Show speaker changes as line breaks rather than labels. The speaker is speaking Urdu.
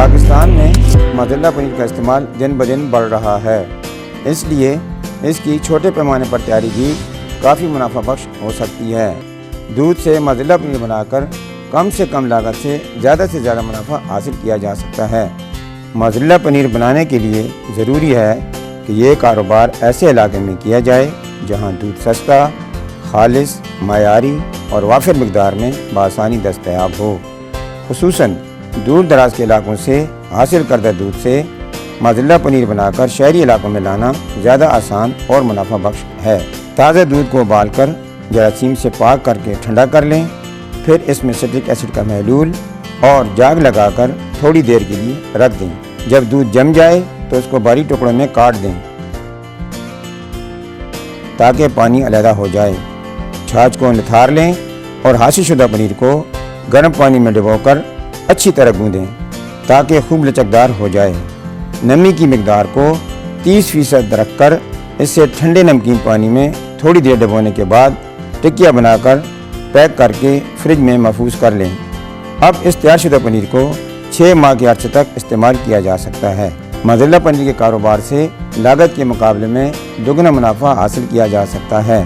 پاکستان میں موزریلا پنیر کا استعمال دن بدن بڑھ رہا ہے، اس لیے اس کی چھوٹے پیمانے پر تیاری بھی کافی منافع بخش ہو سکتی ہے۔ دودھ سے موزریلا پنیر بنا کر کم سے کم لاگت سے زیادہ منافع حاصل کیا جا سکتا ہے۔ موزریلا پنیر بنانے کے لیے ضروری ہے کہ یہ کاروبار ایسے علاقے میں کیا جائے جہاں دودھ سستا، خالص، معیاری اور وافر مقدار میں بآسانی دستیاب ہو۔ خصوصاً دور دراز کے علاقوں سے حاصل کردہ دودھ سے موزریلا پنیر بنا کر شہری علاقوں میں لانا زیادہ آسان اور منافع بخش ہے۔ تازہ دودھ کو ابال کر جراثیم سے پاک کر کے ٹھنڈا کر لیں، پھر اس میں سٹرک ایسڈ کا محلول اور جاگ لگا کر تھوڑی دیر کے لیے رکھ دیں۔ جب دودھ جم جائے تو اس کو باریک ٹکڑوں میں کاٹ دیں تاکہ پانی علیحدہ ہو جائے۔ چھاچھ کو نتھار لیں اور حاصل شدہ پنیر کو گرم پانی میں ڈبو کر اچھی طرح گوندیں تاکہ خوب لچکدار ہو جائے۔ نمی کی مقدار کو 30% رکھ کر اس سے ٹھنڈے نمکین پانی میں تھوڑی دیر ڈبونے کے بعد ٹکیا بنا کر پیک کر کے فریج میں محفوظ کر لیں۔ اب اس تیار شدہ پنیر کو 6 ماہ کے عرصے تک استعمال کیا جا سکتا ہے۔ موزریلا پنیر کے کاروبار سے لاگت کے مقابلے میں دگنا منافع حاصل کیا جا سکتا ہے۔